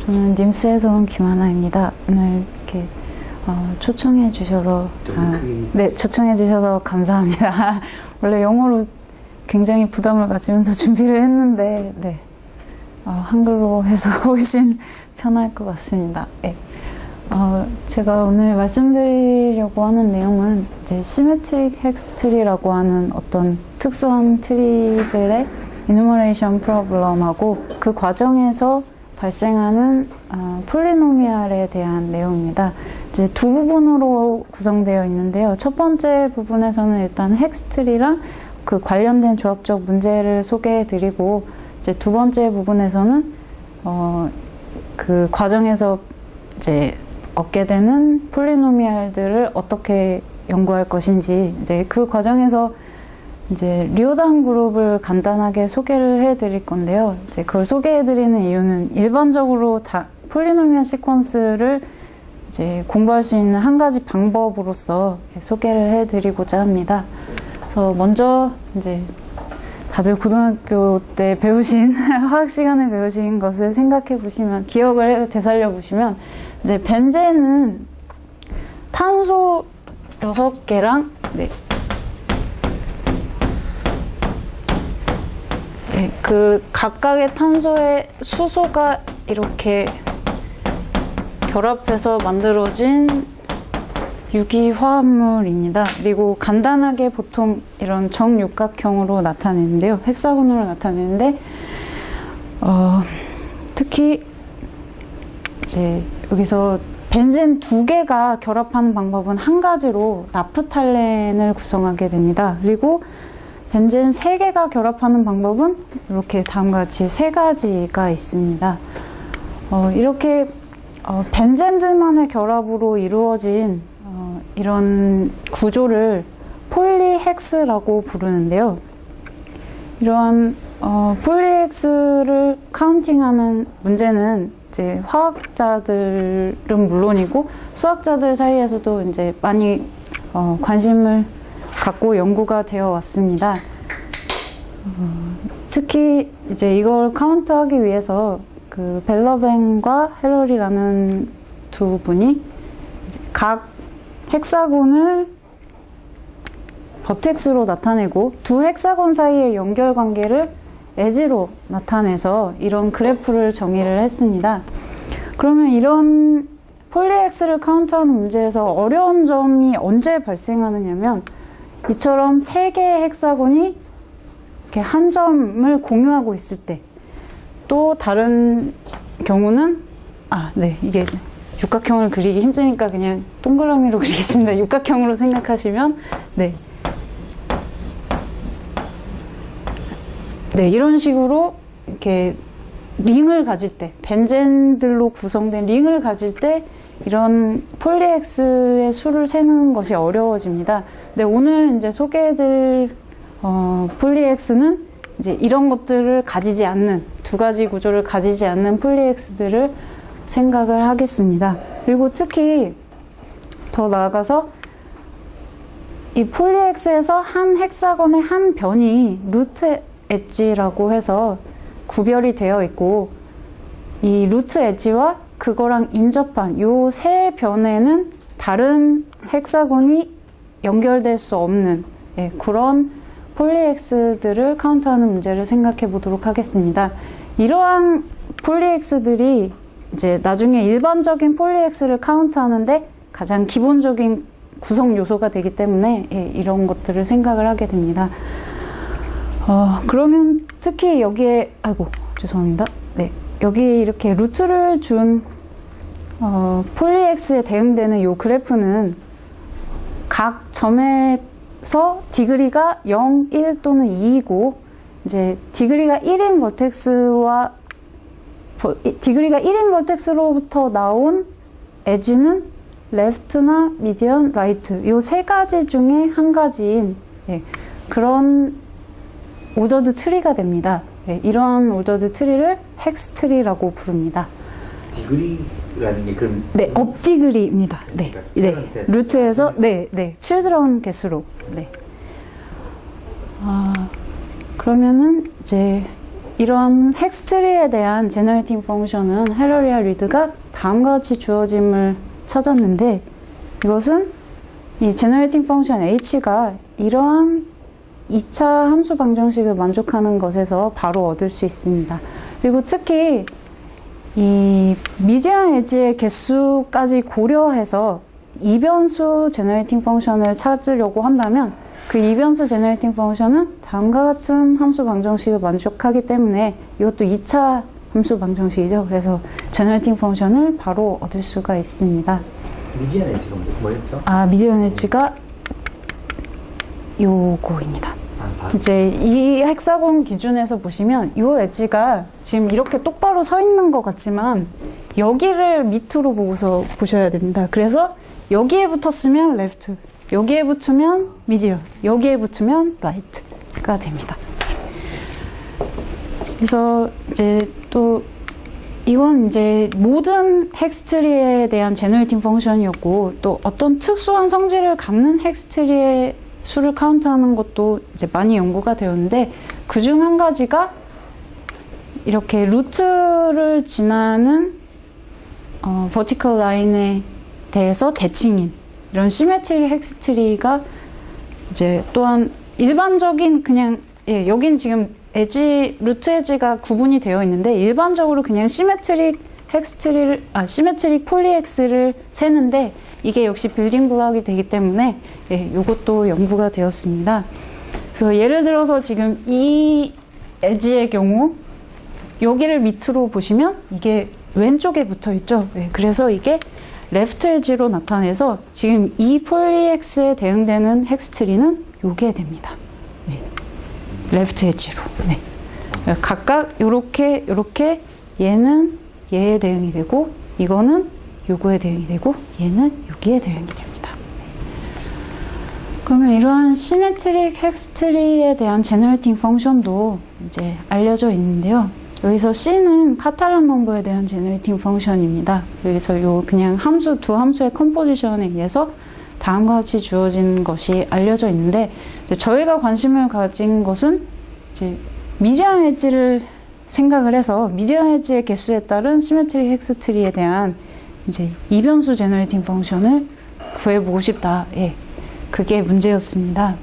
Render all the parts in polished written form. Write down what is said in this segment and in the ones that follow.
저는 님스에서 온 김하나입니다. 오늘 이렇게 초청해 주셔서 네, 초청해 주셔서 감사합니다. 원래 영어로 굉장히 부담을 가지면서 준비를 했는데 네, 한글로 해서 훨씬 편할 것 같습니다. 네. 제가 오늘 말씀드리려고 하는 내용은 이제 시메트릭 헥스 트리라고 하는 어떤 특수한 트리들의 이누머레이션 프로블럼하고 그 과정에서 발생하는 폴리노미알에 대한 내용입니다. 이제 두 부분으로 구성되어 있는데요. 첫 번째 부분에서는 일단 헥스 트리랑 그 관련된 조합적 문제를 소개해드리고, 이제 두 번째 부분에서는 그 과정에서 이제 얻게 되는 폴리노미알들을 어떻게 연구할 것인지, 이제 그 과정에서 이제 리오단 그룹을 간단하게 소개를 해드릴 건데요. 이제 그걸 소개해드리는 이유는 일반적으로 폴리노미알 시퀀스를 이제 공부할 수 있는 한 가지 방법으로서 소개를 해드리고자 합니다. 그래서 먼저 이제 다들 고등학교 때 배우신 화학 시간에 배우신 것을 생각해 보시면, 기억을 되살려 보시면, 이제 벤젠은 탄소 6개랑 그 각각의 탄소의 수소가 이렇게 결합해서 만들어진 유기화합물입니다. 그리고 간단하게 보통 이런 정육각형으로 나타내는데요. 헥사곤으로 나타내는데, 특히 이제 여기서 벤젠 2개가 결합하는 방법은 한 가지로 나프탈렌을 구성하게 됩니다. 그리고 벤젠 3개가 결합하는 방법은 이렇게 다음과 같이 3가지가 있습니다. 이렇게 벤젠들만의 결합으로 이루어진 이런 구조를 폴리헥스라고 부르는데요. 이러한 폴리헥스를 카운팅하는 문제는 이제 화학자들은 물론이고 수학자들 사이에서도 이제 많이 관심을 갖고 연구가 되어 왔습니다. 특히 이제 이걸 카운트하기 위해서 그 벨러벤과 헬러리라는 두 분이 각 헥사곤을 버텍스로 나타내고 두 헥사곤 사이의 연결 관계를 엣지로 나타내서 이런 그래프를 정의를 했습니다. 그러면 이런 폴리헥스를 카운트하는 문제에서 어려운 점이 언제 발생하느냐면, 이처럼 3개의 헥사곤이 이렇게 한 점을 공유하고 있을 때, 또 다른 경우는 이게 육각형을 그리기 힘드니까 그냥 동그라미로 그리겠습니다. 육각형으로 생각하시면 이런 식으로 이렇게 링을 가질 때, 벤젠들로 구성된 링을 가질 때 이런 폴리헥스의 수를 세는 것이 어려워집니다. 근데 오늘 이제 소개해드릴 폴리헥스는 이제 이런 것들을 가지지 않는, 두 가지 구조를 가지지 않는 폴리헥스들을 생각을 하겠습니다. 그리고 특히 더 나아가서 이 폴리헥스에서 한 헥사곤의 한 변이 루트 엣지라고 해서 구별이 되어 있고, 이 루트 엣지와 그거랑 인접한 요 세 변에는 다른 헥사곤이 연결될 수 없는 그런 폴리헥스들을 카운트하는 문제를 생각해 보도록 하겠습니다. 이러한 폴리헥스들이 이제 나중에 일반적인 폴리헥스를 카운트하는데 가장 기본적인 구성 요소가 되기 때문에 이런 것들을 생각을 하게 됩니다. 그러면 특히 여기에 죄송합니다. 여기 이렇게 루트를 준 폴리헥스에 대응되는 이 그래프는 각 점에서 디그리가 0, 1 또는 2이고, 이제 디그리가 1인 버텍스로부터 나온 엣지는 레프트나 미디언, 라이트, 이 세 가지 중에 한 가지인 그런 오더드 트리가 됩니다. 이러한 오더드 트리를 헥스 트리라고 부릅니다. 디그리라는 게 그럼 업디그리입니다. 루트에서 칠드런 개수로. 그러면은 이제 이런 헥스트리에 대한 제너레이팅 펑션은 헬러리아 리드가 다음과 같이 주어짐을 찾았는데 이것은 이 제너레이팅 펑션 h가 이러한 2차 함수 방정식을 만족하는 것에서 바로 얻을 수 있습니다. 그리고 특히 이 미디안 엣지의 개수까지 고려해서 이변수 제너레이팅 펑션을 찾으려고 한다면 그 이변수 제너레이팅 펑션은 다음과 같은 함수 방정식을 만족하기 때문에 이것도 2차 함수 방정식이죠. 그래서 제너레이팅 펑션을 바로 얻을 수가 있습니다. 미디안 엣지가 뭐였죠? 미디안 엣지가 요거입니다. 바로. 이제 이 헥사곤 기준에서 보시면 이 엣지가 지금 이렇게 똑바로 서 있는 것 같지만 여기를 밑으로 보고서 보셔야 됩니다. 그래서 여기에 붙었으면 레프트, 여기에 붙으면 미디어, 여기에 붙으면 라이트가 됩니다. 그래서 이제 또 이건 이제 모든 헥스트리에 대한 제너레이팅 펑션이었고 또 어떤 특수한 성질을 갖는 헥스트리의 수를 카운트하는 것도 이제 많이 연구가 되었는데 그중 한 가지가 이렇게 루트를 지나는 버티컬 라인에 대해서 대칭인 이런 시메트릭 헥스트리가 이제 또한 일반적인 그냥 여긴 지금 엣지 루트 엣지가 구분이 되어 있는데 일반적으로 그냥 시메트릭 헥스트리를 시메트릭 폴리엑스를 세는데 이게 역시 빌딩 블록이 되기 때문에 이것도 연구가 되었습니다. 그래서 예를 들어서 지금 이 엣지의 경우 여기를 밑으로 보시면 이게 왼쪽에 붙어 있죠. 그래서 이게 레프트 엣지로 나타내서 지금 이 폴리엑스에 대응되는 헥스트리는 요게 됩니다. 레프트 엣지로. 각각 요렇게 얘는 얘에 대응이 되고 이거는 요거에 대응이 되고 얘는 여기에 대응이 됩니다. 그러면 이러한 시메트릭 헥스트리에 대한 제너레이팅 펑션도 이제 알려져 있는데요. 여기서 C는 카탈란 넘버에 대한 제너레이팅 펑션입니다. 여기서 요 그냥 두 함수의 컴포지션에 의해서 다음과 같이 주어진 것이 알려져 있는데 이제 저희가 관심을 가진 것은 이제 미디안 엣지를 생각을 해서 미디안 엣지의 개수에 따른 시메트릭 헥스트리에 대한 이제 이변수 제너레이팅 펑션을 구해보고 싶다. 그게 문제였습니다.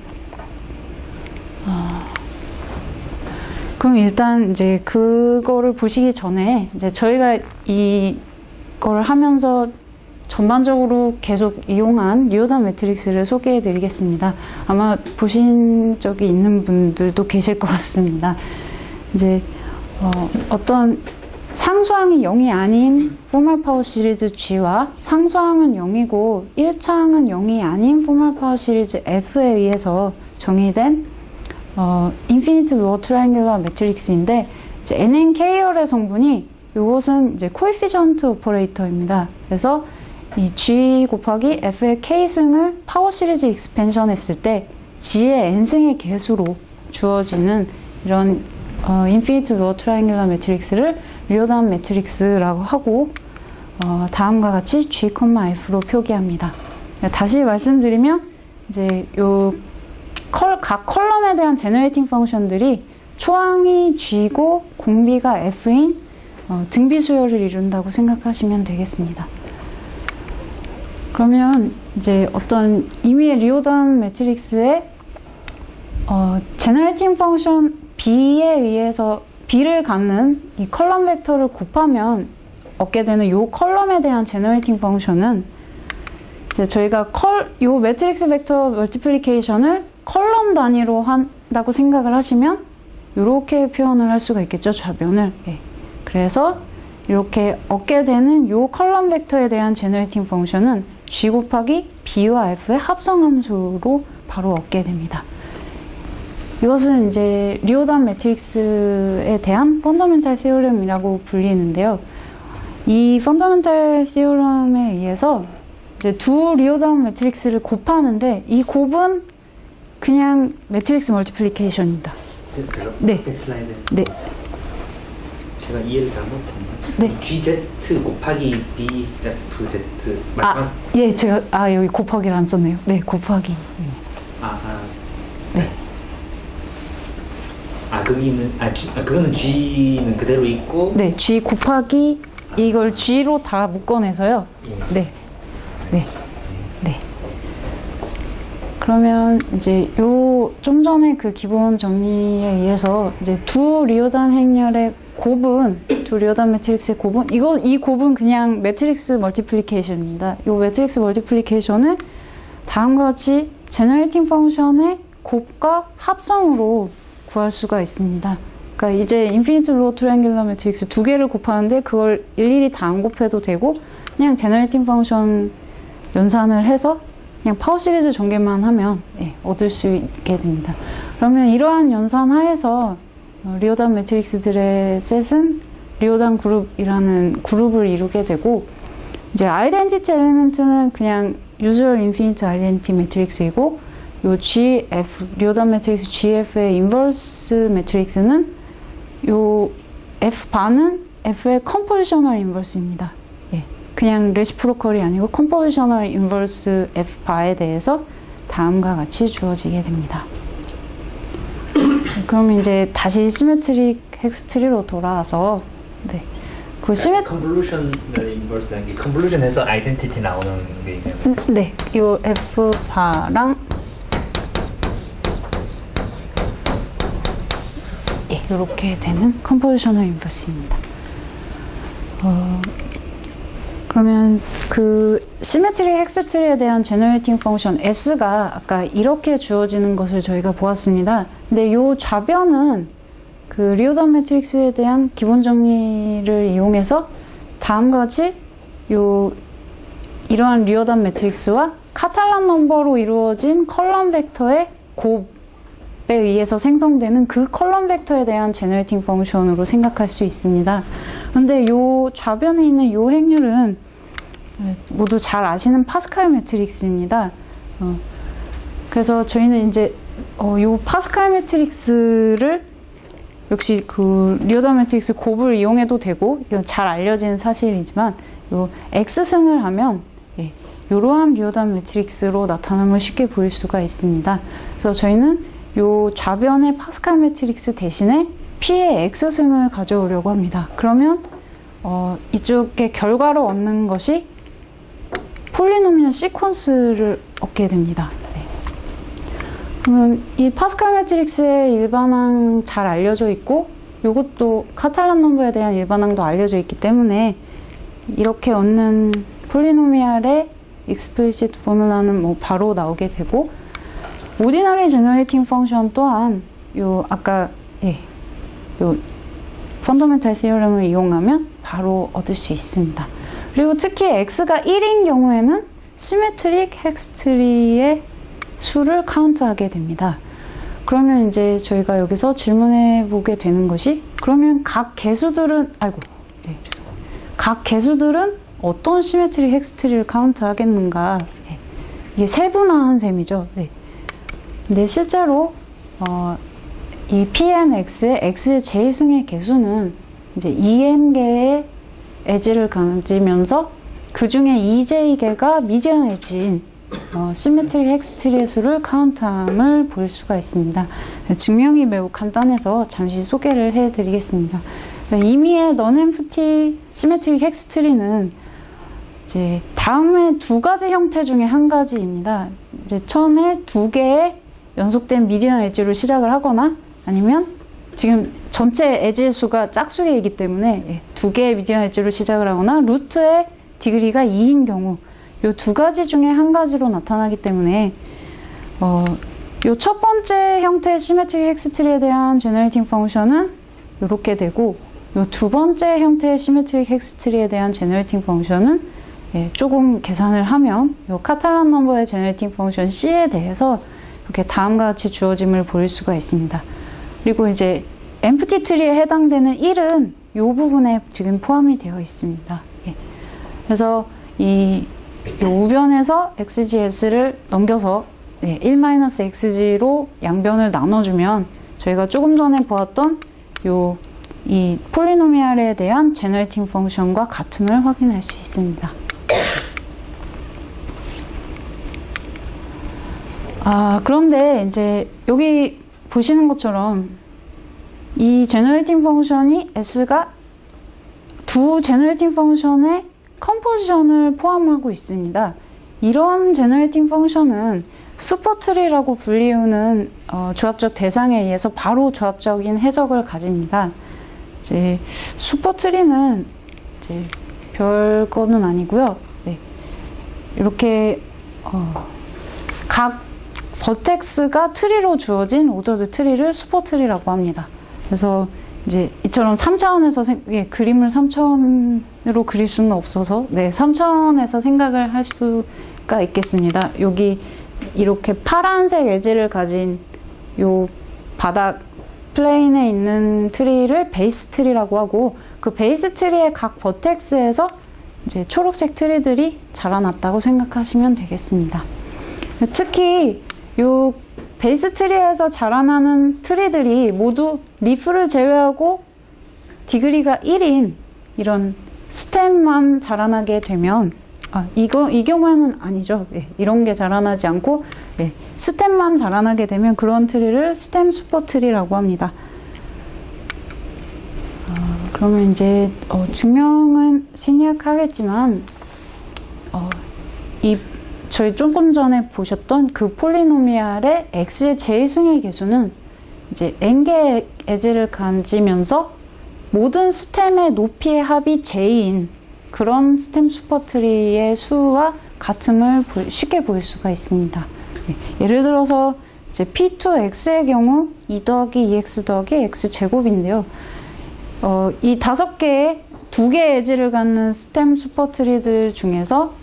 그럼 일단 이제 그거를 보시기 전에 이제 저희가 이거를 하면서 전반적으로 계속 이용한 리오단 매트릭스를 소개해 드리겠습니다. 아마 보신 적이 있는 분들도 계실 것 같습니다. 이제 어떤 상수항이 0이 아닌 포멀 파워 시리즈 G와 상수항은 0이고 1차항은 0이 아닌 포멀 파워 시리즈 F에 의해서 정의된 인피니트 로어 트라이앵귤러 매트릭스인데 이제 NNK열의 성분이 이것은 이제 코에피션트 오퍼레이터입니다. 그래서 이 G 곱하기 F의 K승을 파워 시리즈 익스펜션 했을 때 G의 N승의 개수로 주어지는 이런 인피니트 로어 트라이앵귤러 매트릭스를 리오단 매트릭스라고 하고 다음과 같이 G, F로 표기합니다. 다시 말씀드리면 이제 각 컬럼에 대한 제너레이팅 펑션들이 초항이 G고 공비가 F인 등비 수열을 이룬다고 생각하시면 되겠습니다. 그러면 이제 어떤 임의의 리오단 매트릭스의 제너레이팅 펑션 B에 의해서 B를 갖는 이 컬럼 벡터를 곱하면 얻게 되는 이 컬럼에 대한 제너레이팅 펑션은 이제 저희가 이 매트릭스 벡터 멀티플리케이션을 컬럼 단위로 한다고 생각을 하시면 이렇게 표현을 할 수가 있겠죠, 좌변을. 그래서 이렇게 얻게 되는 이 컬럼 벡터에 대한 제너레이팅 펑션은 G 곱하기 B와 F의 합성함수로 바로 얻게 됩니다. 이것은 이제 리오단 매트릭스에 대한 펀더멘탈 시오렘이라고 불리는데요. 이 펀더멘탈 시오렘에 의해서 이제 두 리오단 매트릭스를 곱하는데 이 곱은 그냥 매트릭스 멀티플리케이션입니다. 네. 슬라이드. 네. 제가 이해를 잘못했나요? 네. GZ 곱하기 BFZ 마지막. 예, 제가 여기 곱하기를 안 썼네요. 네, 곱하기. 네. 거기는 그거는 G는 그대로 있고. 네, G 곱하기 이걸 G로 다 묶어내서요. 예. 네, 네, 네. 그러면 이제 요 좀 전에 그 기본 정리에 의해서 이제 두 리오단 행렬의 곱은, 두 리오단 매트릭스의 곱은, 이 곱은 그냥 매트릭스 멀티플리케이션입니다. 이 매트릭스 멀티플리케이션은 다음과 같이 제너레이팅 펑션의 곱과 합성으로 구할 수가 있습니다. 그러니까 이제 인피니트 로어 트라이앵귤러 매트릭스 두 개를 곱하는데 그걸 일일이 다 안 곱해도 되고 그냥 제너레이팅 펑션 연산을 해서 그냥 파워 시리즈 전개만 하면 얻을 수 있게 됩니다. 그러면 이러한 연산 하에서 리오단 매트릭스들의 셋은 리오단 그룹이라는 그룹을 이루게 되고 이제 아이덴티티 엘리멘트는 그냥 유즈얼 인피니트 아이덴티티 매트릭스이고 요 GF, 리오단 매트릭스 GF의 인버스 매트릭스는 요 F바는 F의 컴포지셔널 인버스입니다. 그냥 레시프로컬이 아니고 컴포지셔널 인버스 F바에 대해서 다음과 같이 주어지게 됩니다. 그럼 이제 다시 시메트릭 헥스트리로 돌아와서 그 컨볼루셔널 인버스라는 게 컨볼루션에서 아이덴티티 나오는 게 있네요. 네, 요 F바랑 이렇게 되는 컴포지셔널 인버스입니다. 그러면 그 시메트릭 헥스트리에 대한 제너레이팅 펑션 S가 아까 이렇게 주어지는 것을 저희가 보았습니다. 근데 요 좌변은 그 리오단 매트릭스에 대한 기본 정리를 이용해서 다음과 같이 이러한 리오단 매트릭스와 카탈란 넘버로 이루어진 컬럼 벡터의 곱에 의해서 생성되는 그 컬럼 벡터에 대한 제너레이팅 펑션으로 생각할 수 있습니다. 그런데 요 좌변에 있는 요 행률은 모두 잘 아시는 파스칼 매트릭스입니다. 그래서 저희는 이제 요 파스칼 매트릭스를 역시 그 리오단 매트릭스 곱을 이용해도 되고 이건 잘 알려진 사실이지만 요 X승을 하면 이러한 리오단 매트릭스로 나타남을 쉽게 보일 수가 있습니다. 그래서 저희는 요 좌변의 파스칼 매트릭스 대신에 P의 X승을 가져오려고 합니다. 그러면 이쪽의 결과로 얻는 것이 폴리노미얼 시퀀스를 얻게 됩니다. 그러면 이 파스칼 매트릭스의 일반항 잘 알려져 있고 이것도 카탈란 넘버에 대한 일반항도 알려져 있기 때문에 이렇게 얻는 폴리노미얼의 익스플리시트 포뮬라는 뭐 바로 나오게 되고 오디너리 제너레이팅 펑션 또한 요 아까 요 펀더멘탈 시어럼을 이용하면 바로 얻을 수 있습니다. 그리고 특히 x가 1인 경우에는 시메트릭 헥스트리의 수를 카운트하게 됩니다. 그러면 이제 저희가 여기서 질문해 보게 되는 것이 그러면 각 개수들은 각 개수들은 어떤 시메트릭 헥스트리를 카운트하겠는가? 이게 세분화한 셈이죠. 근데 실제로 이 PNX의 X의 제이승의 개수는 이제 2N개의 엣지를 가지면서 그 중에 2J개가 미디언 엣지인 시메트릭 헥스트리의 수를 카운트함을 볼 수가 있습니다. 증명이 매우 간단해서 잠시 소개를 해드리겠습니다. 이미의 non-empty 시메트릭 헥스트리는 이제 다음에 두 가지 형태 중에 한 가지입니다. 이제 처음에 두 개의 연속된 미디언 엣지로 시작을 하거나 아니면 지금 전체 엣지의 수가 짝수개이기 때문에 두 개의 미디언 엣지로 시작을 하거나 루트의 디그리가 2인 경우 이 두 가지 중에 한 가지로 나타나기 때문에 이 첫 번째 형태의 시메트릭 헥스트리에 대한 제너레이팅 펑션은 이렇게 되고 이 두 번째 형태의 시메트릭 헥스트리에 대한 제너레이팅 펑션은 조금 계산을 하면 이 카탈란 넘버의 제너레이팅 펑션 C에 대해서 이렇게 다음과 같이 주어짐을 보일 수가 있습니다. 그리고 이제 엠프티 트리에 해당되는 1은 이 부분에 지금 포함이 되어 있습니다. 그래서 이 우변에서 XGS를 넘겨서 1-XG로 양변을 나눠주면 저희가 조금 전에 보았던 이 폴리노미알에 대한 제너레이팅 펑션과 같음을 확인할 수 있습니다. 그런데 이제 여기 보시는 것처럼 이 제너레이팅 펑션이 S가 두 제너레이팅 펑션의 컴포지션을 포함하고 있습니다. 이런 제너레이팅 펑션은 슈퍼트리라고 불리우는 조합적 대상에 의해서 바로 조합적인 해석을 가집니다. 이제 슈퍼트리는 이제 별거는 아니고요. 네. 이렇게 각 버텍스가 트리로 주어진 오더드 트리를 슈퍼트리라고 합니다. 그래서 이제 이처럼 3차원에서 그림을 3차원으로 그릴 수는 없어서 3차원에서 생각을 할 수가 있겠습니다. 여기 이렇게 파란색 에지를 가진 요 바닥 플레인에 있는 트리를 베이스 트리라고 하고, 그 베이스 트리의 각 버텍스에서 이제 초록색 트리들이 자라났다고 생각하시면 되겠습니다. 특히 요 베이스 트리에서 자라나는 트리들이 모두 리프를 제외하고 디그리가 1인 이런 스템만 자라나게 되면, 이 경우에는 아니죠. 이런 게 자라나지 않고 스템만 자라나게 되면 그런 트리를 스템 슈퍼 트리라고 합니다. 그러면 이제 증명은 생략하겠지만 저희 조금 전에 보셨던 그 폴리노미알의 x의 제승의 개수는 이제 n개의 에지를 가지면서 모든 스템의 높이의 합이 j인 그런 스템 슈퍼트리의 수와 같음을 쉽게 보일 수가 있습니다. 예를 들어서 이제 P2x의 경우 2 더하기 2x 더하기 x제곱인데요. 이 5개의 2개의 에지를 갖는 스템 슈퍼트리들 중에서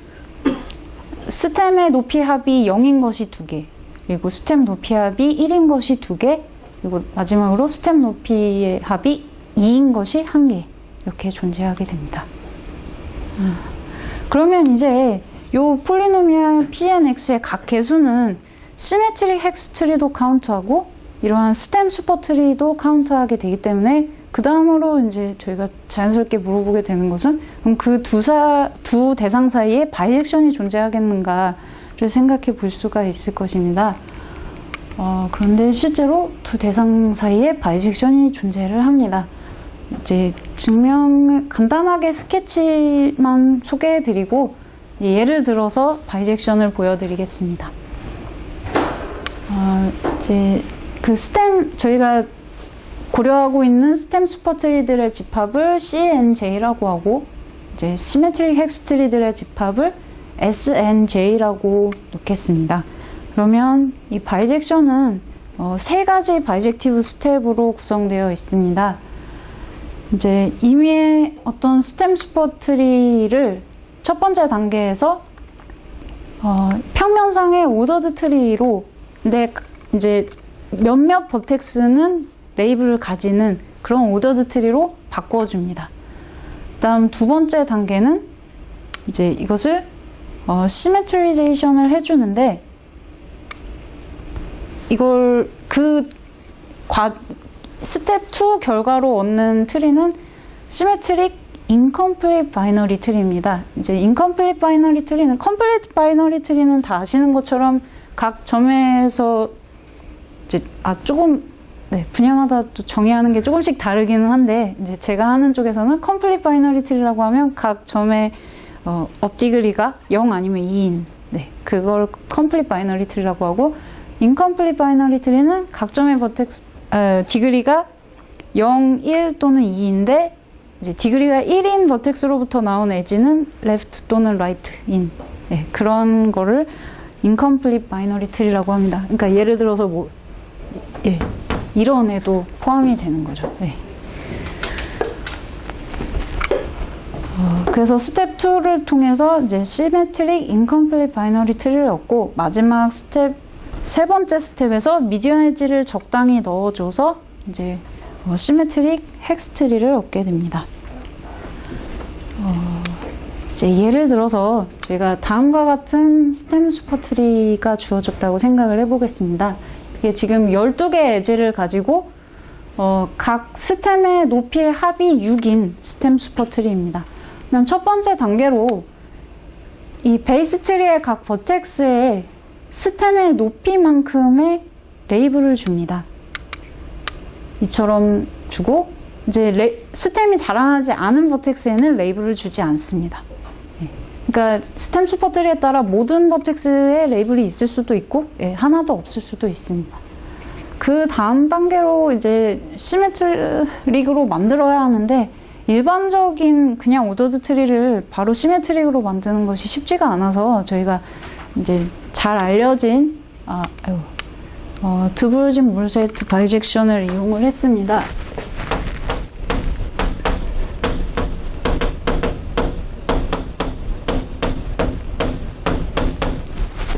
스템의 높이 합이 0인 것이 2개, 그리고 스템 높이 합이 1인 것이 2개, 그리고 마지막으로 스템 높이의 합이 2인 것이 1개, 이렇게 존재하게 됩니다. 그러면 이제 요 폴리노미알 Pnx의 각 개수는 시메트릭 헥스트리도 카운트하고 이러한 스템 슈퍼트리도 카운트하게 되기 때문에 그 다음으로 이제 저희가 자연스럽게 물어보게 되는 것은 그럼 그 두 대상 사이에 바이젝션이 존재하겠는가를 생각해 볼 수가 있을 것입니다. 그런데 실제로 두 대상 사이에 바이젝션이 존재를 합니다. 이제 간단하게 스케치만 소개해 드리고 예를 들어서 바이젝션을 보여드리겠습니다. 이제 그 저희가 고려하고 있는 스템 슈퍼트리들의 집합을 CNJ라고 하고, 이제 시메트릭 헥스트리들의 집합을 SNJ라고 놓겠습니다. 그러면 이 바이젝션은 3가지 바이젝티브 스텝으로 구성되어 있습니다. 이제 이미 어떤 스템 슈퍼트리를 첫 번째 단계에서 평면상의 오더드 트리로, 근데 이제 몇몇 버텍스는 레이블을 가지는 그런 오더드 트리로 바꿔줍니다. 다음 두 번째 단계는 이제 이것을 시메트리제이션을 해주는데, 이걸 스텝 2 결과로 얻는 트리는 시메트릭 인컴플리트 바이너리 트리입니다. 이제 인컴플리트 바이너리 트리는, 컴플리트 바이너리 트리는 다 아시는 것처럼 각 점에서 이제 조금 분야마다 또 정의하는 게 조금씩 다르기는 한데, 이제 제가 하는 쪽에서는 컴플리트 바이너리 트리라고 하면 각 점의 업디그리가 0 아니면 2인 그걸 컴플리트 바이너리 트리라고 하고, 인컴플리트 바이너리 트리는 각 점의 디그리가 0, 1 또는 2인데 이제 디그리가 1인 버텍스로부터 나온 에지는 레프트 또는 라이트인 그런 거를 인컴플리트 바이너리 트리라고 합니다. 그러니까 예를 들어서 이런 애도 포함이 되는 거죠. 그래서 스텝 2를 통해서 이제 시메트릭 인컴플리트 바이너리 트리를 얻고, 마지막 세 번째 스텝에서 미디언 엣지를 적당히 넣어줘서 이제 시메트릭 헥스트리를 얻게 됩니다. 이제 예를 들어서 저희가 다음과 같은 스템 슈퍼트리가 주어졌다고 생각을 해보겠습니다. 이게 지금 12개의 엣지를 가지고 각 스템의 높이의 합이 6인 스템 슈퍼트리입니다. 그럼 첫 번째 단계로 이 베이스 트리의 각 버텍스에 스템의 높이만큼의 레이블을 줍니다. 이처럼 주고 이제 스템이 자라나지 않은 버텍스에는 레이블을 주지 않습니다. 예. 그러니까 스템 슈퍼트리에 따라 모든 버텍스에 레이블이 있을 수도 있고 예, 하나도 없을 수도 있습니다. 그 다음 단계로 이제 시메트릭으로 만들어야 하는데 일반적인 그냥 오더드 트리를 바로 시메트릭으로 만드는 것이 쉽지가 않아서 저희가 이제 잘 알려진 드브르진 몰세트 바이젝션을 이용을 했습니다.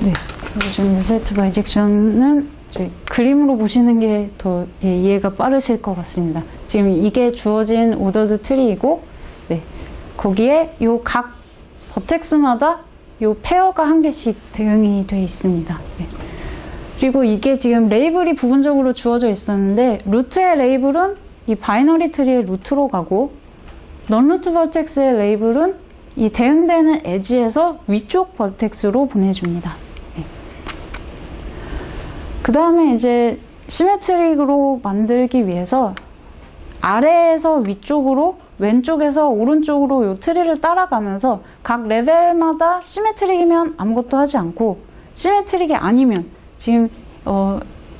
네, 드브르진 몰세트 바이젝션은 이제 그림으로 보시는 게 더 이해가 빠르실 것 같습니다. 지금 이게 주어진 오더드 트리이고, 네, 거기에 요 각 버텍스마다 요 페어가 한 개씩 대응이 되어 있습니다. 네. 그리고 이게 지금 레이블이 부분적으로 주어져 있었는데 루트의 레이블은 이 바이너리 트리의 루트로 가고 넌루트 버텍스의 레이블은 이 대응되는 엣지에서 위쪽 버텍스로 보내줍니다. 네. 그 다음에 이제 시메트릭으로 만들기 위해서 아래에서 위쪽으로 왼쪽에서 오른쪽으로 요 트리를 따라가면서 각 레벨마다 시메트릭이면 아무것도 하지 않고 시메트릭이 아니면 지금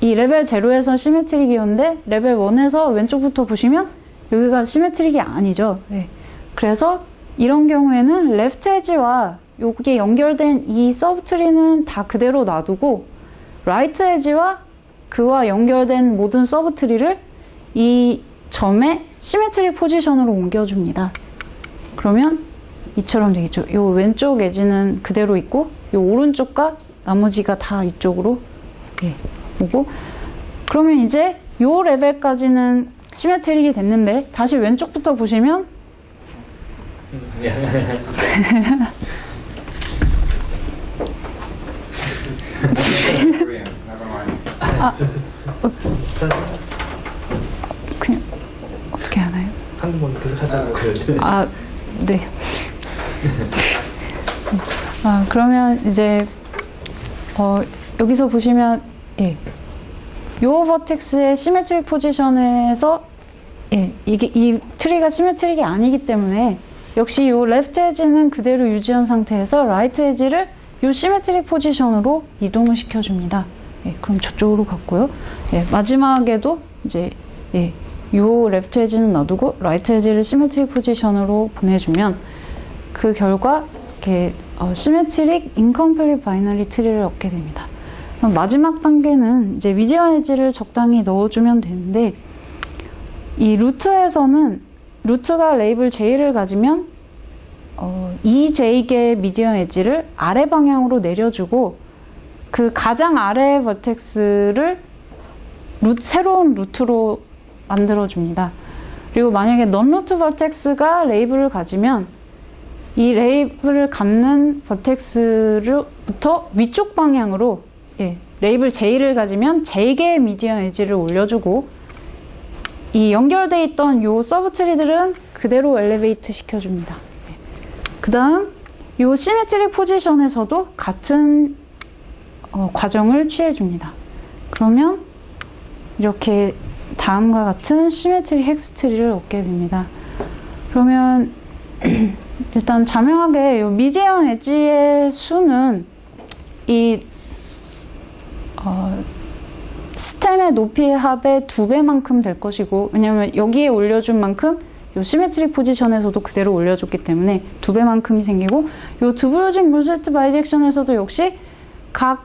이 레벨 0에서 시메트릭이었는데 레벨 1에서 왼쪽부터 보시면 여기가 시메트릭이 아니죠. 네. 그래서 이런 경우에는 레프트 엣지와 여기에 연결된 이 서브 트리는 다 그대로 놔두고 라이트 엣지와 그와 연결된 모든 서브 트리를 이 점에 시메트릭 포지션으로 옮겨줍니다. 그러면 이처럼 되겠죠. 요 왼쪽 엣지는 그대로 있고 요 오른쪽과 나머지가 다 이쪽으로 오고 그러면 이제 요 레벨까지는 시메트릭이 됐는데 다시 왼쪽부터 보시면 그냥 어떻게 하나요? 한국말 계속 하자고 그랬는데. 네. 그러면 이제 여기서 보시면 요 버텍스의 시메트릭 포지션에서 이게 이 트리가 시메트릭이 아니기 때문에 역시 요 레프트 엣지는 그대로 유지한 상태에서 라이트 엣지를 요 시메트릭 포지션으로 이동을 시켜줍니다. 그럼 저쪽으로 갔고요. 마지막에도 이제 요 레프트 엣지는 놔두고 라이트 엣지를 시메트릭 포지션으로 보내주면 그 결과 이렇게 시메트릭 인컴플릿 바이너리 트리를 얻게 됩니다. 그럼 마지막 단계는 이제 미디어 엣지를 적당히 넣어주면 되는데 이 루트에서는 루트가 레이블 J를 가지면 이 J개의 미디어 엣지를 아래 방향으로 내려주고 그 가장 아래의 버텍스를 새로운 루트로 만들어줍니다. 그리고 만약에 넌루트 버텍스가 레이블을 가지면 이 레이블을 갖는 버텍스부터 위쪽 방향으로 레이블 J를 가지면 J개의 미디어 엣지를 올려주고 이 연결돼 있던 요 서브 트리들은 그대로 엘리베이트 시켜줍니다. 그 다음 요 시메트릭 포지션에서도 같은 과정을 취해줍니다. 그러면 이렇게 다음과 같은 시메트릭 헥스 트리를 얻게 됩니다. 그러면 일단 자명하게 요 미디어 엣지의 수는 이 스템의 높이의 합의 2배만큼 될 것이고 왜냐면 여기에 올려준 만큼 요 시메트릭 포지션에서도 그대로 올려줬기 때문에 2배만큼이 생기고 요 드브르진 몰세트 바이젝션에서도 역시 각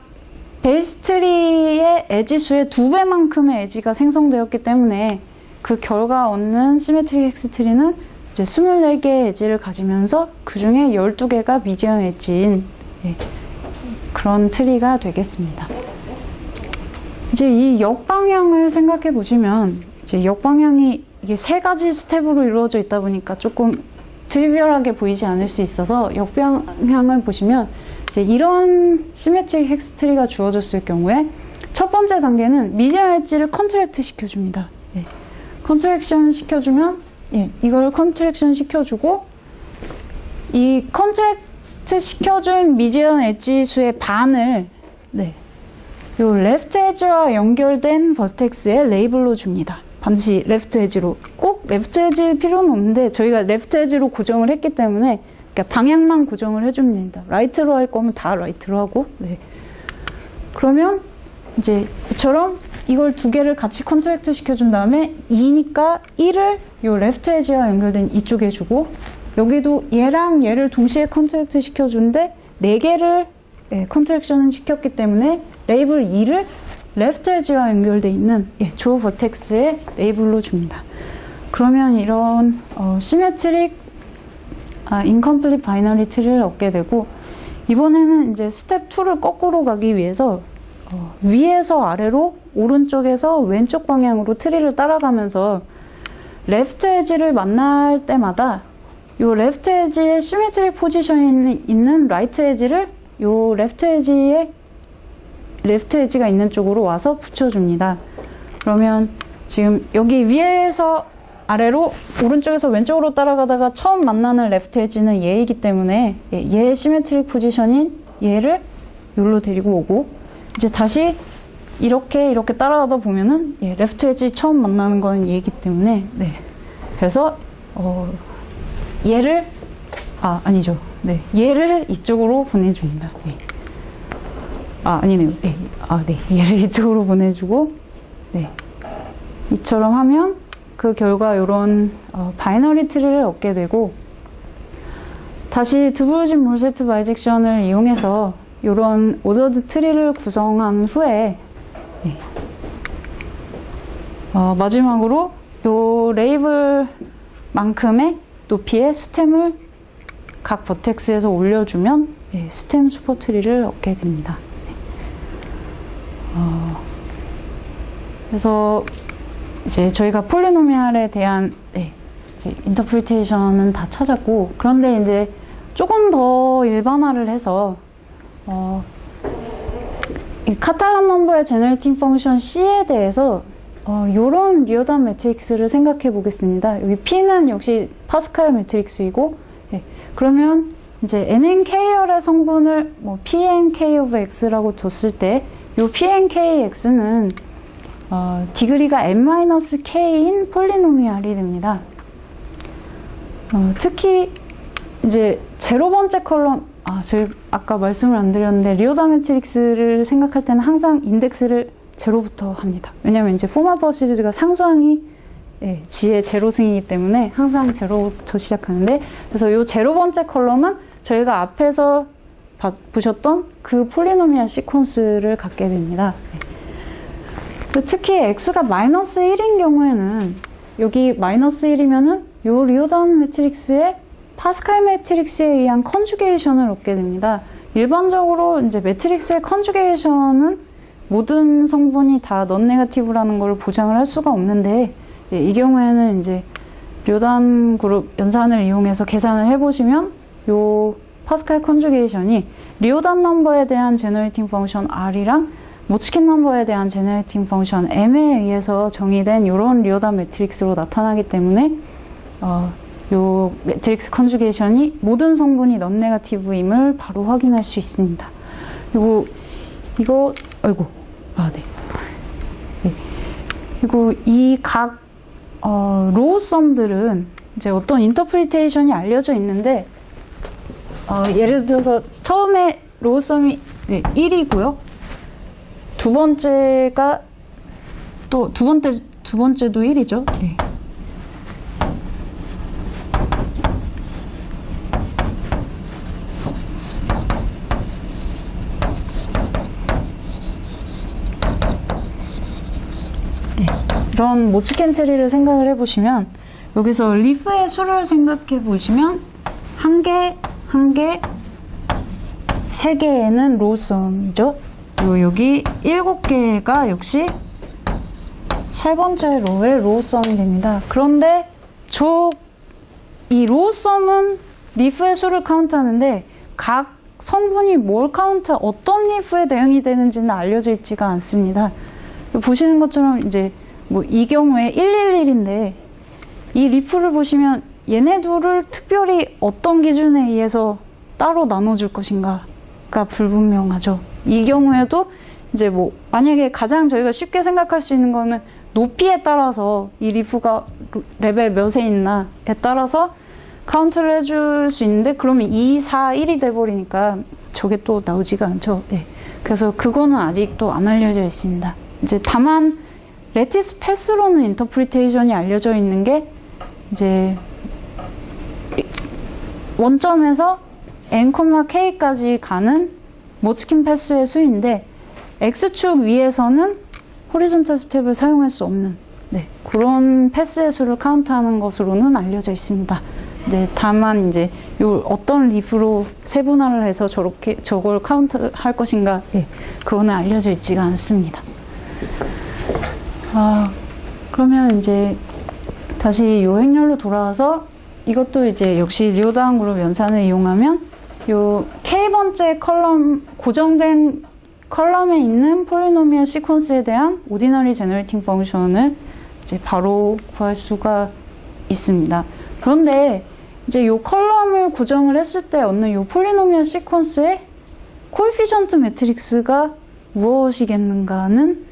베이스 트리의 엣지 수의 2배만큼의 엣지가 생성되었기 때문에 그 결과 얻는 시메트릭 헥스 트리는 이제 24개의 엣지를 가지면서 그 중에 12개가 미디어 엣지인 그런 트리가 되겠습니다. 이제 이 역방향을 생각해 보시면 이제 역방향이 이게 3가지 스텝으로 이루어져 있다 보니까 조금 트리비얼하게 보이지 않을 수 있어서 역방향을 보시면 이제 이런 시메트릭 헥스 트리가 주어졌을 경우에 첫 번째 단계는 미디어 엣지를 컨트랙트 시켜줍니다. 컨트랙션 시켜주면 이걸 컨트랙션 시켜주고 이 컨트랙트 시켜준 미디어 엣지 수의 반을 요 레프트 엣지와 연결된 버텍스에 레이블로 줍니다. 반드시 레프트 엣지로, 꼭 레프트 엣지일 필요는 없는데 저희가 레프트 엣지로 고정을 했기 때문에 그러니까 방향만 고정을 해주면 됩니다. 라이트로 할 거면 다 라이트로 하고. 네. 그러면 이제 이처럼 이걸 두 개를 같이 컨트랙트 시켜준 다음에 2니까 1을 요 레프트 엣지와 연결된 이쪽에 주고, 여기도 얘랑 얘를 동시에 컨트랙트 시켜주는데 4개를 컨트랙션을 시켰기 때문에 레이블 2를 레프트 엣지와 연결되어 있는 주어 버텍스의 레이블로 줍니다. 그러면 이런 시메트릭 인컴플리트 바이너리 트리를 얻게 되고, 이번에는 이제 스텝 2를 거꾸로 가기 위해서 위에서 아래로 오른쪽에서 왼쪽 방향으로 트리를 따라가면서 레프트 엣지를 만날 때마다 요 레프트 엣지의 시메트릭 포지션에 있는 라이트 엣지를 요 레프트 엣지가 있는 쪽으로 와서 붙여줍니다. 그러면 지금 여기 위에서 아래로 오른쪽에서 왼쪽으로 따라가다가 처음 만나는 레프트 엣지는 얘이기 때문에 얘의 시메트릭 포지션인 얘를 여기로 데리고 오고, 이제 다시 이렇게 따라가다 보면은 레프트 엣지 처음 만나는 건 얘이기 때문에, 네. 그래서 얘를 아니죠. 네. 얘를 이쪽으로 보내줍니다. 네. 아니네요. 네. 네. 얘를 이쪽으로 보내주고, 네. 이처럼 하면 그 결과 요런 바이너리 트리를 얻게 되고, 다시 드브루진 몰세트 바이젝션을 이용해서 요런 오더드 트리를 구성한 후에 마지막으로 요 레이블만큼의 높이의 스템을 각 버텍스에서 올려주면 스템 슈퍼 트리를 얻게 됩니다. 그래서 이제 저희가 폴리노미알에 대한 이제 인터프리테이션은 다 찾았고, 그런데 이제 조금 더 일반화를 해서 이 카탈란 넘버의 제너레이팅 펑션 C에 대해서 요런 리어담 매트릭스를 생각해 보겠습니다. 여기 P는 역시 파스칼 매트릭스이고, 그러면 이제 NNK열의 성분을 PNK of X라고 뒀을 때, 요 PNKX는 디그리가 n-k인 폴리노미알이 됩니다. 특히 이제 0번째 컬럼, 저희 아까 말씀을 안 드렸는데 리어담 매트릭스를 생각할 때는 항상 인덱스를 0부터 합니다. 왜냐면 이제 포멀 시리즈가 상수항이 G의 제로승이기 때문에 항상 0부터 시작하는데, 그래서 요 0번째 컬럼은 저희가 앞에서 보셨던 그 폴리노미알 시퀀스를 갖게 됩니다. 특히 x가 마이너스 1인 경우에는 여기 마이너스 1이면은 요 리어담 매트릭스의 파스칼 매트릭스에 의한 컨주게이션을 얻게 됩니다. 일반적으로 이제 매트릭스의 컨주게이션은 모든 성분이 다 넌 네거티브라는 걸 보장을 할 수가 없는데, 이 경우에는 이제 리어담 그룹 연산을 이용해서 계산을 해보시면 요 파스칼 컨주게이션이 리어담 넘버에 대한 제너레이팅 펑션 R이랑 모츠킨 넘버에 대한 제너레이팅 펑션 M에 의해서 정의된 이런 리어담 매트릭스로 나타나기 때문에 요 매트릭스 컨주게이션이 모든 성분이 넌 네거티브임을 바로 확인할 수 있습니다. 그리고 이거 그리고 이 각 로우 썸들은 이제 어떤 인터프리테이션이 알려져 있는데, 예를 들어서 처음에 로우 썸이 1이고요. 두 번째가 또 두 번째도 1이죠. 네. 이런 모츠킨 트리를 생각을 해보시면, 여기서 리프의 수를 생각해 보시면 한 개, 3개에는 로우썸이죠. 그리고 여기 7개가 역시 3번째 로의 로우썸이 됩니다. 그런데 이 로우썸은 리프의 수를 카운트하는데 각 성분이 뭘 어떤 리프에 대응이 되는지는 알려져 있지가 않습니다. 보시는 것처럼 이제 이 경우에 111인데 이 리프를 보시면 얘네 둘을 특별히 어떤 기준에 의해서 따로 나눠줄 것인가가 불분명하죠. 이 경우에도 이제 만약에 가장 저희가 쉽게 생각할 수 있는 거는 높이에 따라서 이 리프가 레벨 몇에 있나에 따라서 카운트를 해줄 수 있는데 그러면 2, 4, 1이 돼버리니까 저게 또 나오지가 않죠. 네. 그래서 그거는 아직도 안 알려져 있습니다. 이제 다만 레티스 패스로는 인터프리테이션이 알려져 있는 게 이제 원점에서 n, k까지 가는 모츠킨 패스의 수인데 x축 위에서는 호리존탈 스텝을 사용할 수 없는 그런 패스의 수를 카운트하는 것으로는 알려져 있습니다. 다만 이제 요 어떤 리프로 세분화를 해서 저걸 카운트할 것인가 그거는 알려져 있지가 않습니다. 그러면 이제 다시 요 행렬로 돌아와서 이것도 이제 역시 리오다운 그룹 연산을 이용하면 요 K번째 컬럼, 고정된 컬럼에 있는 폴리노미얼 시퀀스에 대한 오디너리 제너레이팅 펑션을 이제 바로 구할 수가 있습니다. 그런데 이제 요 컬럼을 고정을 했을 때 얻는 요 폴리노미얼 시퀀스의 코에피션트 매트릭스가 무엇이겠는가는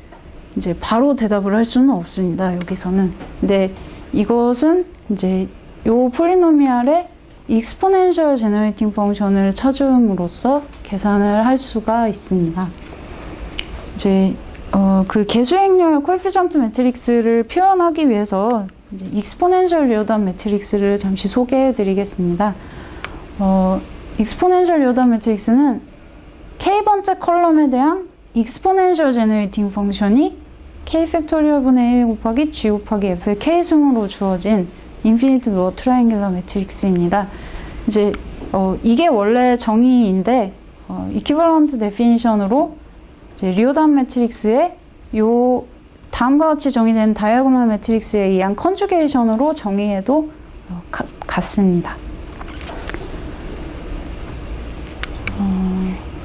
이제 바로 대답을 할 수는 없습니다. 여기서는. 근데 이것은 이제 요 폴리노미알의 익스포넨셜 제너레이팅 펑션을 찾음으로써 계산을 할 수가 있습니다. 이제 그 개수행렬 코에피션트 매트릭스를 표현하기 위해서 이제 익스포넨셜 리어담 매트릭스를 잠시 소개해 드리겠습니다. 익스포넨셜 리어담 매트릭스는 k번째 컬럼에 대한 익스포넨셜 제너레이팅 펑션이 k 팩토리얼 분의 1 곱하기 g 곱하기 f의 k승으로 주어진 인피니트 로어 트라이앵귤러 매트릭스입니다. 이제 이게 원래 정의인데 이퀴벌런트 데피니션으로 이제 리오담 매트릭스의 요 다음과 같이 정의된 다이아고널 매트릭스에 의한 컨주게이션으로 정의해도 같습니다.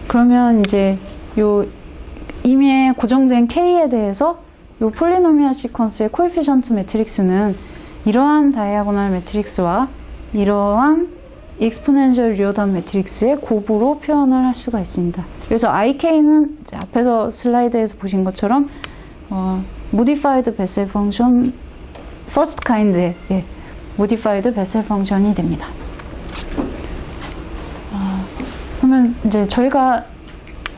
그러면 이제 요 이미 고정된 K에 대해서 요 폴리노미얼 시퀀스의 코에피션트 매트릭스는 이러한 다이아고널 매트릭스와 이러한 익스포넨셜 리어담 매트릭스의 곱으로 표현을 할 수가 있습니다. 그래서 IK는 이제 앞에서 슬라이드에서 보신 것처럼 modified Bessel function first kind의 modified Bessel function이 됩니다. 그러면 이제 저희가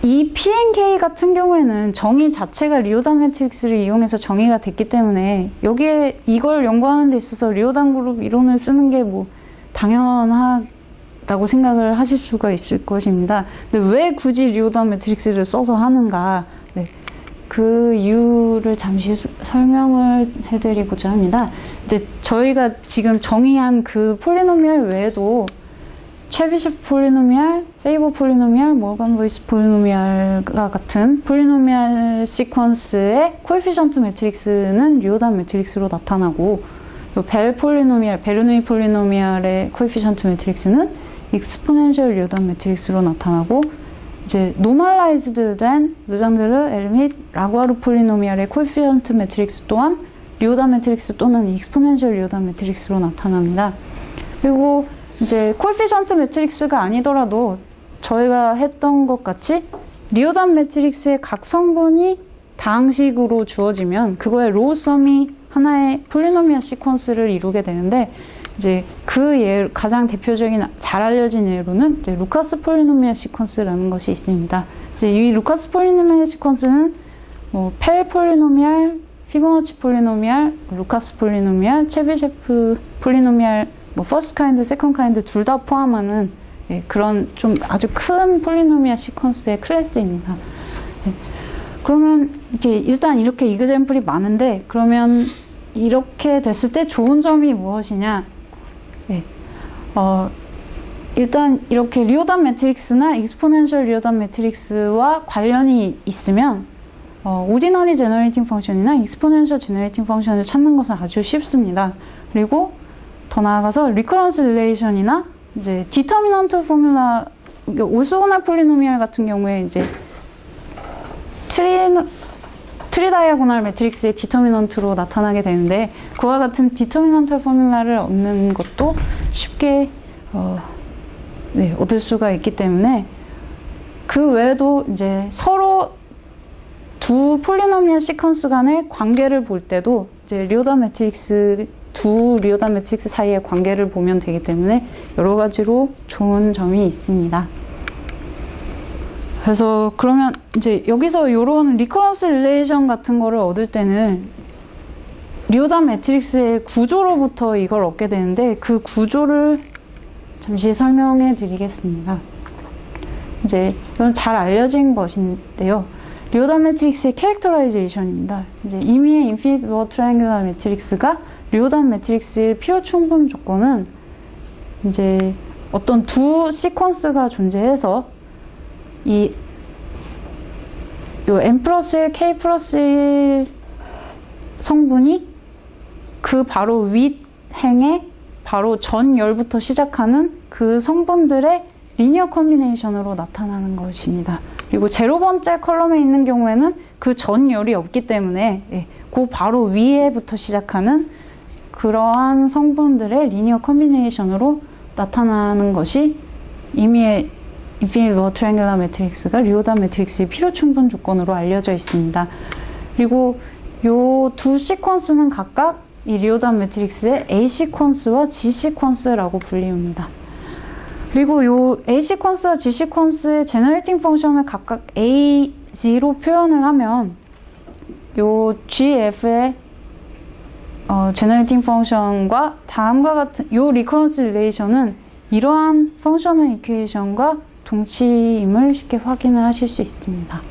이 PNK 같은 경우에는 정의 자체가 리오담 매트릭스를 이용해서 정의가 됐기 때문에 여기에 이걸 연구하는 데 있어서 리오담 그룹 이론을 쓰는 게 뭐 당연하다고 생각을 하실 수가 있을 것입니다. 근데 왜 굳이 리오담 매트릭스를 써서 하는가? 그 이유를 잠시 설명을 해드리고자 합니다. 이제 저희가 지금 정의한 그 폴리노미얼 외에도 체비셰프 폴리노미얼, 페이버 폴리노미얼, 모건 보이스 폴리노미얼과 같은 폴리노미얼 시퀀스의 코에피션트 매트릭스는 리오담 매트릭스로 나타나고 벨 폴리노미얼, 베르누이 폴리노미얼의 코에피션트 매트릭스는 익스포넨셜 리오담 매트릭스로 나타나고 이제 노멀라이즈드 된 르장드르, 엘밋, 라구아르 폴리노미얼의 코에피션트 매트릭스 또한 리오담 매트릭스 또는 익스포넨셜 리오담 매트릭스로 나타납니다. 그리고 이제 코에피션트 매트릭스가 아니더라도 저희가 했던 것 같이 리오담 매트릭스의 각 성분이 다항식으로 주어지면 그거의 로우썸이 하나의 폴리노미얼 시퀀스를 이루게 되는데 이제 그 예 가장 대표적인 잘 알려진 예로는 이제 루카스 폴리노미얼 시퀀스라는 것이 있습니다. 이제 이 루카스 폴리노미얼 시퀀스는 뭐 펠 폴리노미얼, 피보나치 폴리노미얼, 루카스 폴리노미얼, 체비셰프 폴리노미얼 뭐 퍼스트 카인드, 세컨드 카인드 둘 다 포함하는 그런 좀 아주 큰 폴리노미얼 시퀀스의 클래스입니다. 그러면 일단 이렇게 이그젬플이 많은데 그러면 이렇게 됐을 때 좋은 점이 무엇이냐? 일단 이렇게 리오담 매트릭스나 익스포넨셜 리오담 매트릭스와 관련이 있으면 오디너리 제너레이팅 펑션이나 익스포넨셜 제너레이팅 펑션을 찾는 것은 아주 쉽습니다. 그리고 더 나아가서 리커런스 릴레이션이나 이제 디터미넌트 포뮬라, 올소고날 폴리노미얼 같은 경우에 이제 트리다이아고널 매트릭스의 디터미넌트로 나타나게 되는데 그와 같은 디터미넌트 포뮬라를 얻는 것도 쉽게 얻을 수가 있기 때문에 그 외에도 이제 서로 두 폴리노미얼 시퀀스 간의 관계를 볼 때도 이제 리오다 매트릭스 두 리오다 매트릭스 사이의 관계를 보면 되기 때문에 여러 가지로 좋은 점이 있습니다. 그래서 그러면 이제 여기서 이런 리커런스 릴레이션 같은 거를 얻을 때는 리오다 매트릭스의 구조로부터 이걸 얻게 되는데 그 구조를 잠시 설명해 드리겠습니다. 이제 이건 잘 알려진 것인데요. 리오다 매트릭스의 캐릭터라이제이션입니다. 이제 임의의 인피니트 로어 트라이앵귤러 매트릭스가 리오다 매트릭스의 필요 충분 조건은 이제 어떤 두 시퀀스가 존재해서 이 n 플러스 1, k 플러스 1 성분이 그 바로 윗행의 바로 전 열부터 시작하는 그 성분들의 리니어 컨비네이션으로 나타나는 것입니다. 그리고 0번째 컬럼에 있는 경우에는 그 전 열이 없기 때문에 그 바로 위에부터 시작하는 그러한 성분들의 리니어 컨비네이션으로 나타나는 것이 임의의 인피니트 로어 트라이앵귤러 매트릭스가 리오다 매트릭스의 필요 충분 조건으로 알려져 있습니다. 그리고 요 두 시퀀스는 각각 이 리오다 매트릭스의 A 시퀀스와 G 시퀀스라고 불립니다. 그리고 요 A 시퀀스와 G 시퀀스의 제너레이팅 펑션을 각각 A, G로 표현을 하면 요 GF의 제너레이팅 펑션과 다음과 같은 요 리커런스 릴레이션은 이러한 펑셔널 이퀘이션과 동치임을 쉽게 확인을 하실 수 있습니다.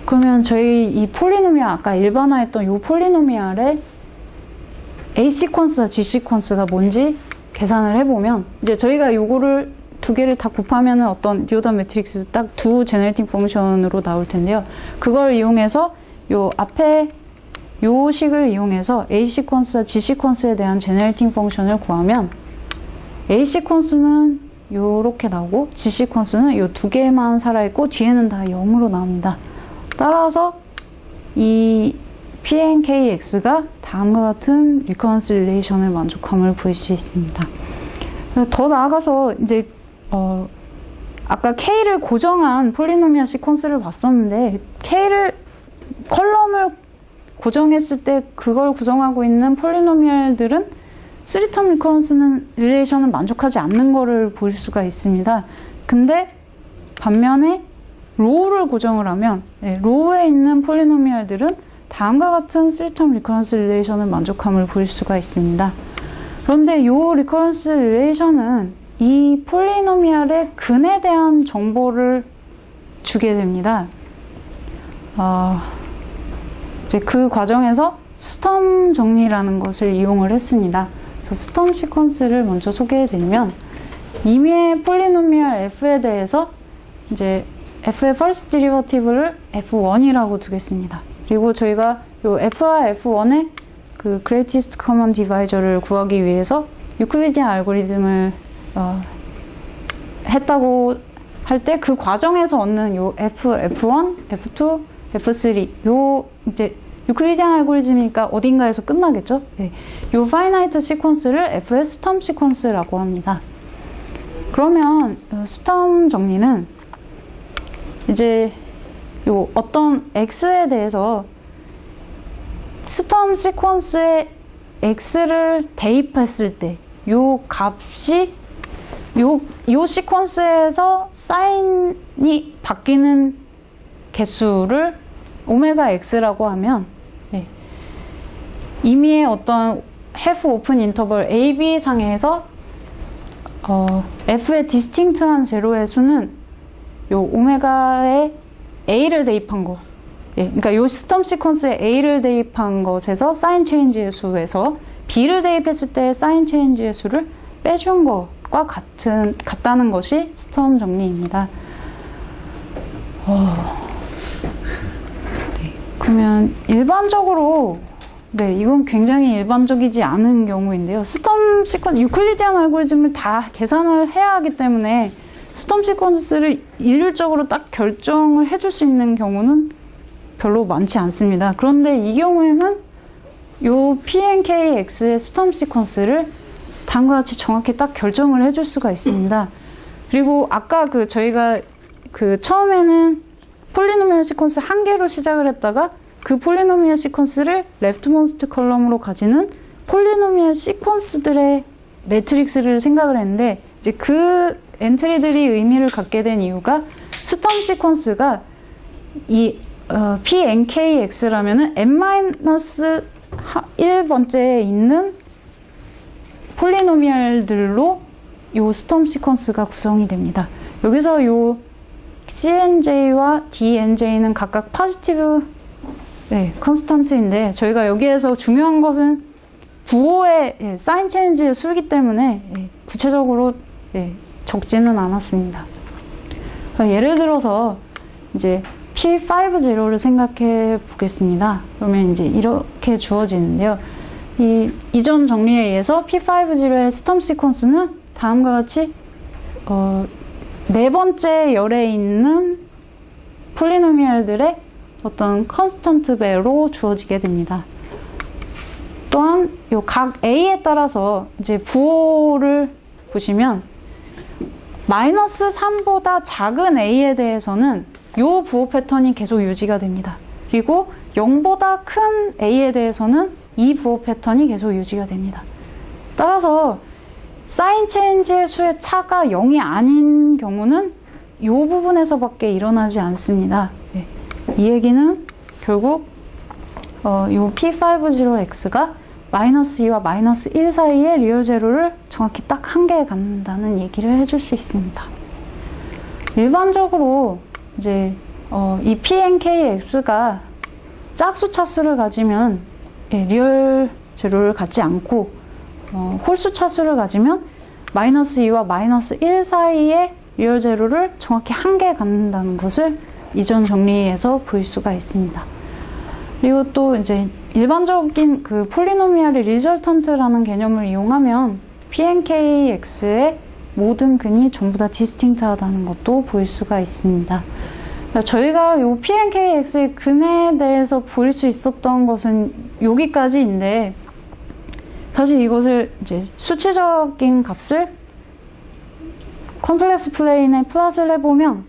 그러면 저희 이 폴리노미얼 아까 일반화했던 이 폴리노미얼의 A 시퀀스와 G 시퀀스가 뭔지 계산을 해보면 이제 저희가 요거를 두 개를 다 곱하면 어떤 리오다 매트릭스 딱 두 제너레이팅 펑션으로 나올 텐데요. 그걸 이용해서 요 앞에 요 식을 이용해서 A 시퀀스와 G 시퀀스에 대한 제너레이팅 펑션을 구하면 A 시퀀스는 요렇게 나오고 G 시퀀스는 요 두 개만 살아있고 뒤에는 다 0으로 나옵니다. 따라서 이 PNKX가 다음과 같은 리커런스 릴레이션을 만족함을 볼 수 있습니다. 더 나아가서 이제 아까 K를 고정한 폴리노미얼 시퀀스를 봤었는데 K를 컬럼을 고정했을 때 그걸 구성하고 있는 폴리노미얼들은 3텀 리커런스 릴레이션은 만족하지 않는 거를 볼 수가 있습니다. 근데 반면에 로우를 고정을 하면 로우에 있는 폴리노미얼들은 다음과 같은 3텀 리커런스 릴레이션을 만족함을 볼 수가 있습니다. 그런데 이 리커런스 릴레이션은 이 폴리노미얼의 근에 대한 정보를 주게 됩니다. 이제 그 과정에서 스텀 정리라는 것을 이용을 했습니다. 그래서 스텀 시퀀스를 먼저 소개해드리면 임의의 폴리노미얼 f에 대해서 이제 f의 first derivative를 f1이라고 두겠습니다. 그리고 저희가 요 f와 f1의 그 greatest common divisor를 구하기 위해서 유클리디안 알고리즘을 했다고 할 때 그 과정에서 얻는 요 f1, f2, f3 요 이제 유클리디안 알고리즘이니까 어딘가에서 끝나겠죠? 네. 요 파이나이트 시퀀스를 f의 스텀 시퀀스라고 합니다. 그러면 스텀 정리는 이제 요 어떤 x에 대해서 스텀 시퀀스에 x를 대입했을 때 요 값이 요 시퀀스에서 사인이 바뀌는 개수를 오메가 x라고 하면 임의의 어떤 half open 인터벌 AB 상에서 f의 디스팅트한 제로의 수는 요 오메가에 a를 대입한 거, 그러니까 요 스텀 시퀀스에 a를 대입한 것에서 사인 체인지의 수에서 b를 대입했을 때 사인 체인지의 수를 빼준 것과 같다는 것이 스텀 정리입니다. 그러면 일반적으로 이건 굉장히 일반적이지 않은 경우인데요. 스텀 시퀀스, 유클리디안 알고리즘을 다 계산을 해야 하기 때문에 스텀 시퀀스를 일률적으로 딱 결정을 해줄 수 있는 경우는 별로 많지 않습니다. 그런데 이 경우에는 요 PNKX의 스텀 시퀀스를 다음과 같이 정확히 딱 결정을 해줄 수가 있습니다. 그리고 아까 저희가 처음에는 폴리노미얼 시퀀스 한 개로 시작을 했다가 그 폴리노미얼 시퀀스를 레프트모스트 컬럼으로 가지는 폴리노미얼 시퀀스들의 매트릭스를 생각을 했는데 이제 그 엔트리들이 의미를 갖게 된 이유가 스톰 시퀀스가 이 PNKX라면은 n-1번째에 있는 폴리노미얼들로 요 스톰 시퀀스가 구성이 됩니다. 여기서 요 CNJ와 DNJ는 각각 포지티브 컨스턴트인데 저희가 여기에서 중요한 것은 부호의 사인 체인지의 수이기 때문에 구체적으로 적지는 않았습니다. 예를 들어서 이제 P50를 생각해 보겠습니다. 그러면 이제 이렇게 주어지는데요. 이 이전 정리에 의해서 P50의 스톰 시퀀스는 다음과 같이 네 번째 열에 있는 폴리노미얼들의 어떤 컨스턴트 배로 주어지게 됩니다. 또한 요 각 A에 따라서 이제 부호를 보시면 마이너스 3보다 작은 A에 대해서는 요 부호 패턴이 계속 유지가 됩니다. 그리고 0보다 큰 A에 대해서는 이 부호 패턴이 계속 유지가 됩니다. 따라서 사인 체인지의 수의 차가 0이 아닌 경우는 이 부분에서밖에 일어나지 않습니다. 이 얘기는 결국 이 P50X가 마이너스 2와 마이너스 1 사이의 리얼 제로를 정확히 딱 한 개에 갖는다는 얘기를 해줄 수 있습니다. 일반적으로 이제 이 PNKX가 짝수 차수를 가지면 리얼 제로를 갖지 않고 홀수 차수를 가지면 마이너스 2와 마이너스 1 사이의 리얼 제로를 정확히 한 개에 갖는다는 것을 이전 정리에서 볼 수가 있습니다. 그리고 또 이제 일반적인 그 폴리노미알의 리절턴트라는 개념을 이용하면 PNKX의 모든 근이 전부 다 디스팅트하다는 것도 볼 수가 있습니다. 그러니까 저희가 이 PNKX의 근에 대해서 볼 수 있었던 것은 여기까지인데 사실 이것을 이제 수치적인 값을 컴플렉스 플레인에 플롯을 해보면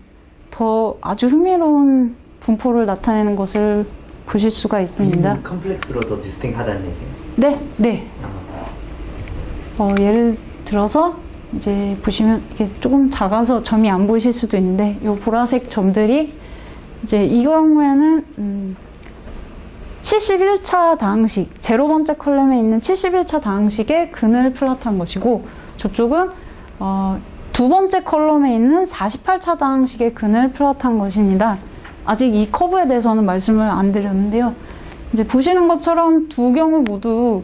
더 아주 흥미로운 분포를 나타내는 것을 보실 수가 있습니다. 컴플렉스로 더 디스팅하다는 얘기예요? 네, 네. 예를 들어서 이제 보시면 이게 조금 작아서 점이 안 보이실 수도 있는데 이 보라색 점들이 이제 이 경우에는 71차 다항식, 제로 번째 컬럼에 있는 71차 다항식의 근을 플롯한 것이고 저쪽은 두 번째 컬럼에 있는 48차 다항식의 근을 플롯한 것입니다. 아직 이 커브에 대해서는 말씀을 안 드렸는데요. 이제 보시는 것처럼 두 경우 모두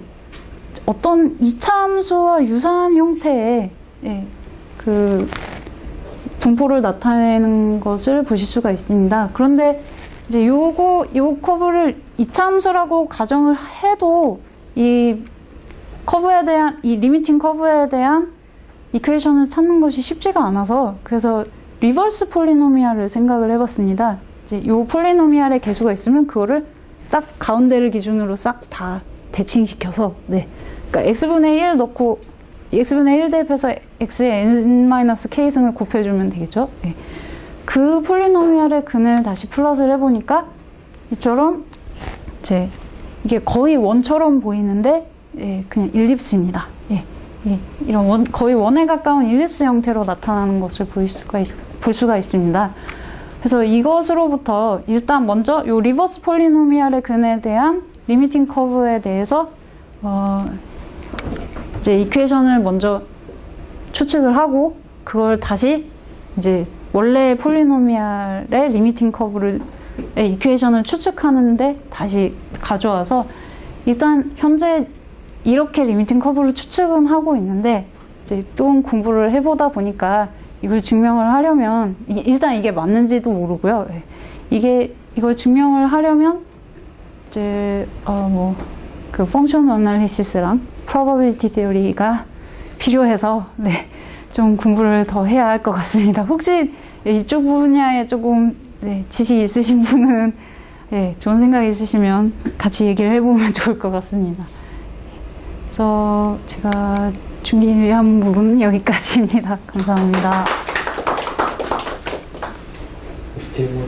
어떤 이차함수와 유사한 형태의 그 분포를 나타내는 것을 보실 수가 있습니다. 그런데 이제 요 커브를 이차함수라고 가정을 해도 이 커브에 대한 이 리미팅 커브에 대한 이퀘이션을 찾는 것이 쉽지가 않아서 그래서 리버스 폴리노미알을 생각을 해봤습니다. 이제 요 폴리노미알의 개수가 있으면 그거를 딱 가운데를 기준으로 싹 다 대칭시켜서 그러니까 x분의 1 넣고 x분의 1 대입해서 x의 n-k승을 곱해주면 되겠죠. 그 폴리노미알의 근을 다시 플롯을 해보니까 이처럼 이제 이게 거의 원처럼 보이는데 그냥 일립스입니다. 이런 거의 원에 가까운 일립스 형태로 나타나는 것을 볼 수가 있습니다. 그래서 이것으로부터 일단 먼저 이 리버스 폴리노미알의 근에 대한 리미팅 커브에 대해서 이제 이퀘이션을 먼저 추측을 하고 그걸 다시 이제 원래 폴리노미알의 리미팅 커브를 이퀘이션을 추측하는데 다시 가져와서 일단 현재 이렇게 리미팅 커브를 추측은 하고 있는데 이제 좀 공부를 해보다 보니까 이걸 증명을 하려면 일단 이게 맞는지도 모르고요. 이걸 증명을 하려면 이제 그 펑션 어널리시스랑 프로버빌리티 티어리가 필요해서 좀 공부를 더 해야 할 것 같습니다. 혹시 이쪽 분야에 조금 지식이 있으신 분은 좋은 생각이 있으시면 같이 얘기를 해보면 좋을 것 같습니다. 그래서 제가 준비한 부분은 여기까지입니다. 감사합니다. 혹시 질문?